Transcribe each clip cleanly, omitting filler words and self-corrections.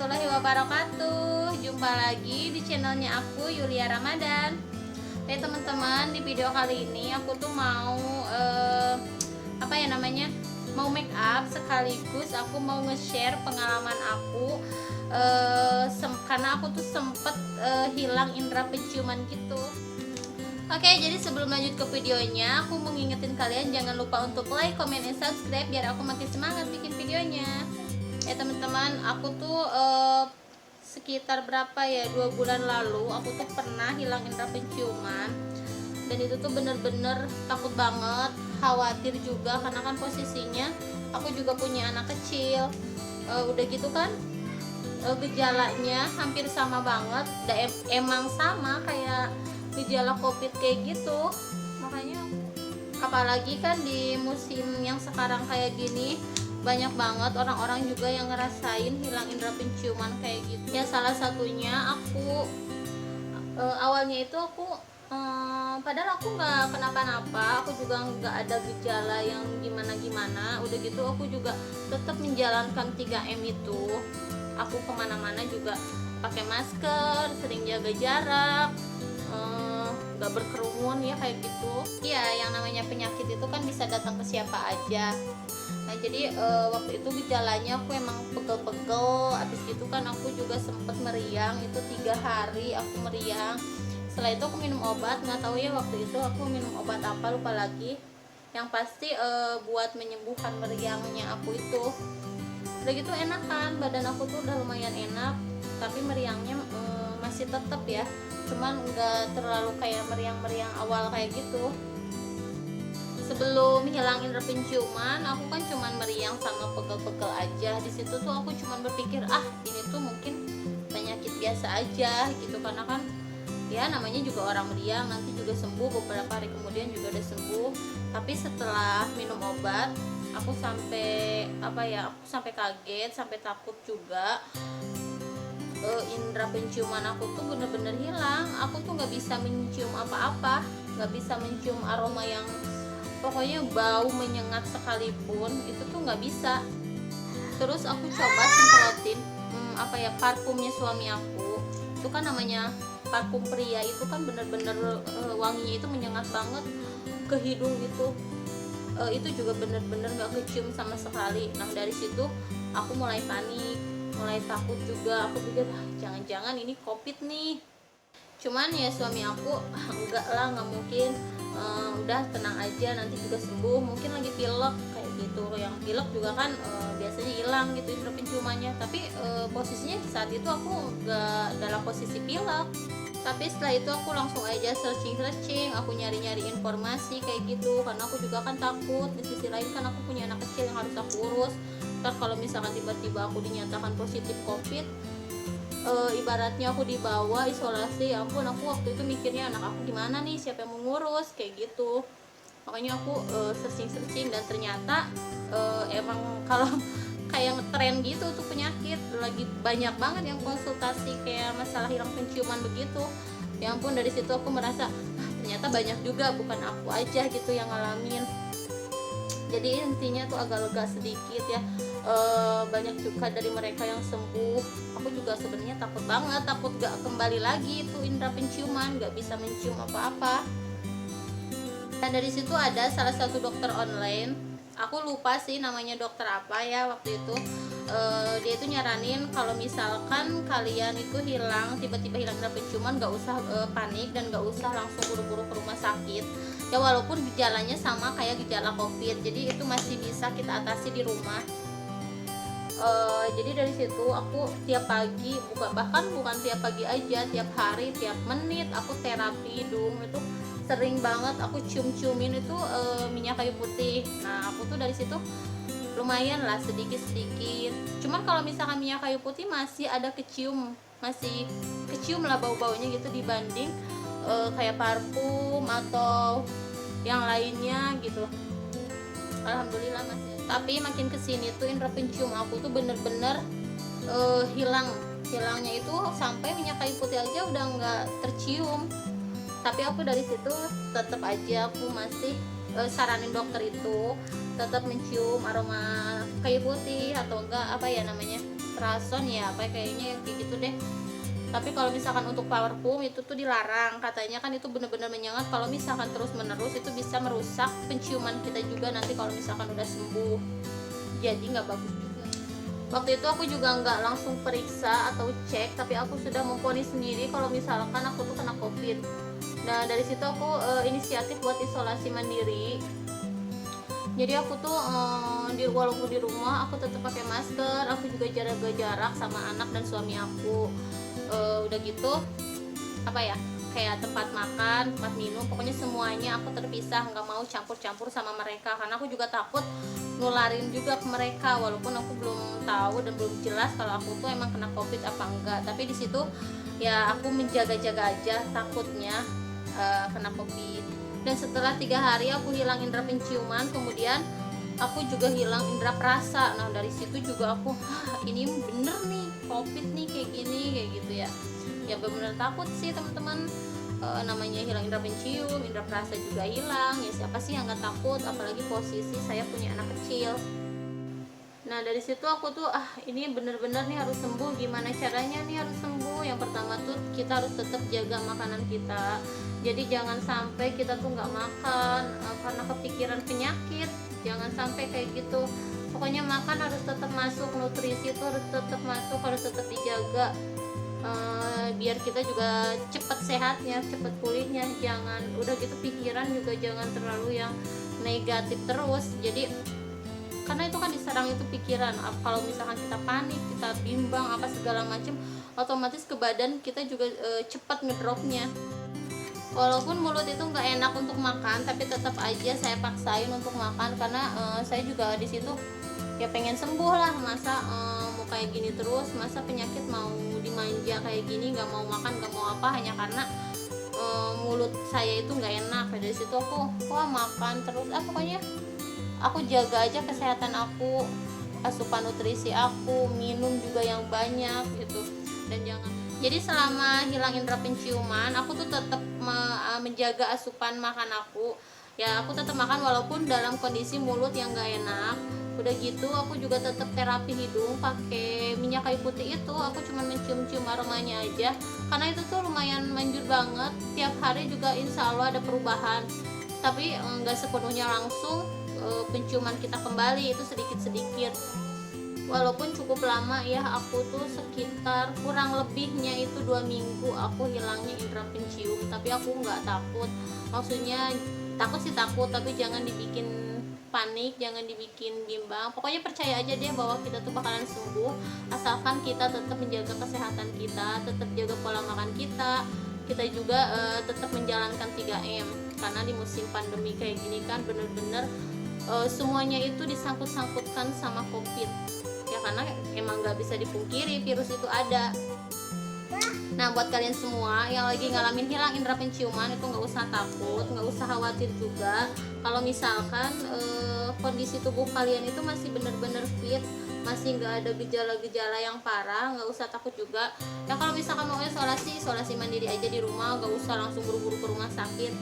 warahmatullahi wabarakatuh. Jumpa lagi di channelnya aku, Yulia Ramadan. Teman-teman, di video kali ini aku tuh mau mau make up, sekaligus aku mau nge-share pengalaman aku karena aku tuh sempet hilang indera penciuman gitu. Oke, jadi sebelum lanjut ke videonya, aku mau ngingetin kalian jangan lupa untuk like, comment, dan subscribe biar aku makin semangat bikin videonya. Ya teman-teman, aku tuh sekitar berapa ya, 2 bulan lalu aku tuh pernah hilang indera penciuman. Dan itu tuh bener-bener takut banget, khawatir juga karena kan posisinya aku juga punya anak kecil. Udah gitu kan gejalanya hampir sama banget, emang sama kayak gejala covid kayak gitu. Makanya apalagi kan di musim yang sekarang kayak gini, banyak banget orang-orang juga yang ngerasain hilang indera penciuman kayak gitu ya. Salah satunya aku awalnya itu aku padahal aku nggak kenapa-napa, aku juga nggak ada gejala yang gimana-gimana. Udah gitu aku juga tetap menjalankan 3M itu. Aku kemana-mana juga pakai masker, sering jaga jarak, nggak berkerumun ya kayak gitu. Iya, yang namanya penyakit itu kan bisa datang ke siapa aja. Nah jadi waktu itu gejalanya aku emang pegel-pegel. Abis itu kan aku juga sempet meriang, itu 3 hari aku meriang. Setelah itu aku minum obat, nggak tahu ya waktu itu aku minum obat apa, lupa lagi. Yang pasti buat menyembuhkan meriangnya aku itu. Udah gitu enak kan, badan aku tuh udah lumayan enak, tapi meriangnya masih tetap ya, cuman nggak terlalu kayak meriang-meriang awal kayak gitu. Sebelum hilang indera penciuman, aku kan cuman meriang sama pegel-pegel aja. Di situ tuh aku cuman berpikir, ini tuh mungkin penyakit biasa aja gitu, karena kan ya namanya juga orang meriang, nanti juga sembuh. Beberapa hari kemudian juga udah sembuh. Tapi setelah minum obat, aku sampai kaget, sampai takut juga. Indera penciuman aku tuh bener-bener hilang. Aku tuh nggak bisa mencium apa-apa, nggak bisa mencium aroma yang pokoknya bau menyengat sekalipun, itu tuh nggak bisa. Terus aku coba semprotin parfumnya suami aku. Itu kan namanya parfum pria, itu kan bener-bener wanginya itu menyengat banget ke hidung gitu. Itu juga bener-bener nggak kecium sama sekali. Nah dari situ aku mulai panik, mulai takut juga. Aku pikir jangan-jangan ini covid nih. Cuman ya suami aku enggak lah, nggak mungkin, udah tenang aja, nanti juga sembuh, mungkin lagi pilek kayak gitu. Yang pilek juga kan biasanya hilang gitu indera penciumannya. Tapi posisinya saat itu aku nggak dalam posisi pilek. Tapi setelah itu aku langsung aja searching, aku nyari-nyari informasi kayak gitu, karena aku juga kan takut. Di sisi lain kan aku punya anak kecil yang harus aku urus. Ntar kalau misalkan tiba-tiba aku dinyatakan positif covid, ibaratnya aku dibawa isolasi, ya ampun, aku waktu itu mikirnya anak aku gimana nih, siapa yang mengurus kayak gitu. Makanya aku searching dan ternyata emang kalau kayak ngetren gitu tuh penyakit, lagi banyak banget yang konsultasi kayak masalah hilang penciuman begitu. Ya ampun, dari situ aku merasa ternyata banyak juga, bukan aku aja gitu yang ngalamin. Jadi intinya tuh agak lega sedikit ya. Banyak juga dari mereka yang sembuh. Aku juga sebenarnya takut banget, takut gak kembali lagi itu indera penciuman, gak bisa mencium apa-apa. Dan dari situ ada salah satu dokter online, aku lupa sih namanya dokter apa ya waktu itu. Dia itu nyaranin kalau misalkan kalian itu tiba-tiba hilang indera penciuman, gak usah panik dan gak usah langsung buru-buru ke rumah sakit ya, walaupun gejalanya sama kayak gejala covid, jadi itu masih bisa kita atasi di rumah. Jadi dari situ aku tiap pagi, bahkan bukan tiap pagi aja, tiap hari, tiap menit aku terapi hidung. Itu sering banget aku cium-ciumin itu minyak kayu putih. Nah aku tuh dari situ lumayan lah, sedikit-sedikit. Cuman kalau misalkan minyak kayu putih masih ada masih kecium lah bau-baunya gitu, dibanding kayak parfum atau yang lainnya gitu. Alhamdulillah masih. Tapi makin kesini tuh indera pencium aku tuh bener-bener hilangnya itu sampai minyak kayu putih aja udah nggak tercium. Tapi aku dari situ tetap aja aku masih saranin dokter itu tetap mencium aroma kayu putih atau enggak rason ya apa kayaknya kayak gitu deh. Tapi kalau misalkan untuk parfum itu tuh dilarang, katanya kan itu bener-bener menyengat, kalau misalkan terus menerus itu bisa merusak penciuman kita juga nanti kalau misalkan udah sembuh, jadi nggak bagus juga. Waktu itu aku juga nggak langsung periksa atau cek, tapi aku sudah memponis sendiri kalau misalkan aku tuh kena COVID. Nah dari situ aku inisiatif buat isolasi mandiri. Jadi aku tuh walaupun di rumah aku tetap pakai masker, aku juga jaga jarak sama anak dan suami aku. Udah gitu apa ya, kayak tempat makan, tempat minum, pokoknya semuanya aku terpisah, nggak mau campur-campur sama mereka karena aku juga takut nularin juga ke mereka, walaupun aku belum tahu dan belum jelas kalau aku tuh emang kena COVID apa enggak. Tapi di situ ya aku menjaga-jaga aja, takutnya kena COVID. Dan setelah 3 hari aku hilang indera penciuman, kemudian aku juga hilang indera perasa. Nah dari situ juga aku ini bener nih COVID nih kayak gini, kayak gitu ya. Ya bener-bener takut sih teman-teman, namanya hilang indera pencium, indera perasa juga hilang, ya siapa sih yang nggak takut, apalagi posisi saya punya anak kecil. Nah dari situ aku tuh ini bener-bener nih harus sembuh. Gimana caranya nih harus sembuh? Yang pertama tuh kita harus tetap jaga makanan kita. Jadi jangan sampai kita tuh nggak makan karena kepikiran penyakit. Jangan sampai kayak gitu. Pokoknya makan harus tetap masuk, nutrisi itu harus tetap masuk, harus tetap dijaga. Biar kita juga cepat sehatnya, cepat pulihnya. Jangan udah gitu pikiran juga jangan terlalu yang negatif terus. Jadi karena itu kan diserang itu pikiran. Kalau misalkan kita panik, kita bimbang apa segala macam, otomatis ke badan kita juga cepat ngedropnya. Walaupun mulut itu nggak enak untuk makan, tapi tetap aja saya paksain untuk makan karena saya juga di situ ya pengen sembuh lah. Masa mau kayak gini terus, masa penyakit mau dimanja kayak gini, nggak mau makan, nggak mau apa, hanya karena mulut saya itu nggak enak. Dari situ aku makan terus, pokoknya aku jaga aja kesehatan aku, asupan nutrisi aku, minum juga yang banyak gitu. Dan jangan, jadi selama hilang indera penciuman aku tuh tetap menjaga asupan makan aku. Ya aku tetap makan walaupun dalam kondisi mulut yang gak enak. Udah gitu aku juga tetap terapi hidung pakai minyak kayu putih itu. Aku cuma mencium-cium aromanya aja karena itu tuh lumayan manjur banget. Tiap hari juga insya Allah ada perubahan, tapi nggak sepenuhnya langsung penciuman kita kembali, itu sedikit-sedikit. Walaupun cukup lama ya, aku tuh sekitar kurang lebihnya itu 2 minggu aku hilangnya indera pencium. Tapi aku nggak takut, maksudnya takut sih takut, tapi jangan dibikin panik, jangan dibikin bimbang. Pokoknya percaya aja deh bahwa kita tuh bakalan sembuh asalkan kita tetap menjaga kesehatan kita, tetap jaga pola makan kita. Kita juga tetap menjalankan 3M, karena di musim pandemi kayak gini kan bener-bener semuanya itu disangkut-sangkutkan sama COVID ya, karena emang nggak bisa dipungkiri virus itu ada. Nah buat kalian semua yang lagi ngalamin hilang indera penciuman itu nggak usah takut, nggak usah khawatir juga. Kalau misalkan kondisi tubuh kalian itu masih bener-bener fit, masih nggak ada gejala-gejala yang parah, nggak usah takut juga ya. Kalau misalkan mau isolasi mandiri aja di rumah, nggak usah langsung buru-buru ke rumah sakit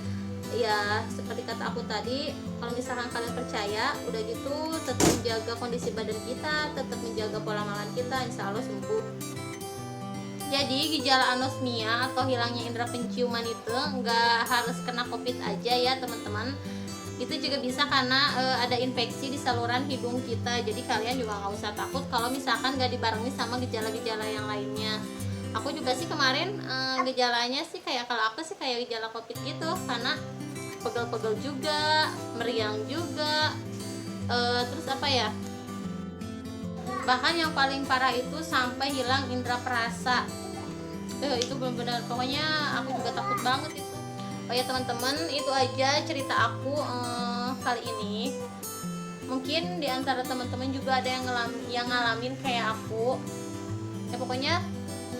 ya. Seperti kata aku tadi, kalau misalkan kalian percaya, udah gitu tetap menjaga kondisi badan kita, tetap menjaga pola makan kita, insya Allah sembuh. Jadi gejala anosmia atau hilangnya indera penciuman itu nggak harus kena COVID aja ya teman-teman. Itu juga bisa karena ada infeksi di saluran hidung kita. Jadi kalian juga nggak usah takut kalau misalkan nggak dibarengi sama gejala-gejala yang lainnya. Aku juga sih kemarin gejalanya sih kayak, kalau aku sih kayak gejala COVID gitu, karena pegel-pegel juga, meriang juga, terus apa ya, bahkan yang paling parah itu sampai hilang indera perasa. Itu benar-benar, pokoknya aku juga takut banget itu. Oh ya teman-teman, itu aja cerita aku kali ini. Mungkin diantara teman-teman juga ada yang ngalamin kayak aku ya. Pokoknya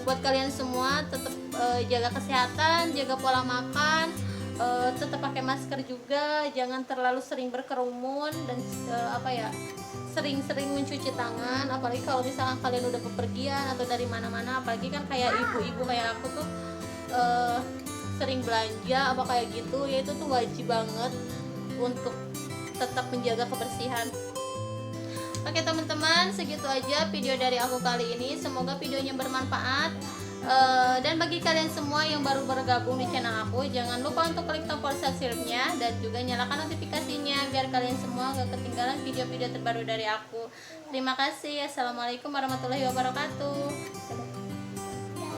buat kalian semua tetap jaga kesehatan, jaga pola makan, tetap pakai masker juga, jangan terlalu sering berkerumun, dan sering-sering mencuci tangan. Apalagi kalau misalkan kalian udah bepergian atau dari mana-mana, apalagi kan kayak ibu-ibu kayak aku tuh sering belanja apa kayak gitu ya, itu tuh wajib banget untuk tetap menjaga kebersihan. Oke teman-teman, segitu aja video dari aku kali ini. Semoga videonya bermanfaat. Dan bagi kalian semua yang baru bergabung di channel aku, jangan lupa untuk klik tombol subscribe-nya dan juga nyalakan notifikasinya biar kalian semua gak ketinggalan video-video terbaru dari aku. Terima kasih. Assalamualaikum warahmatullahi wabarakatuh.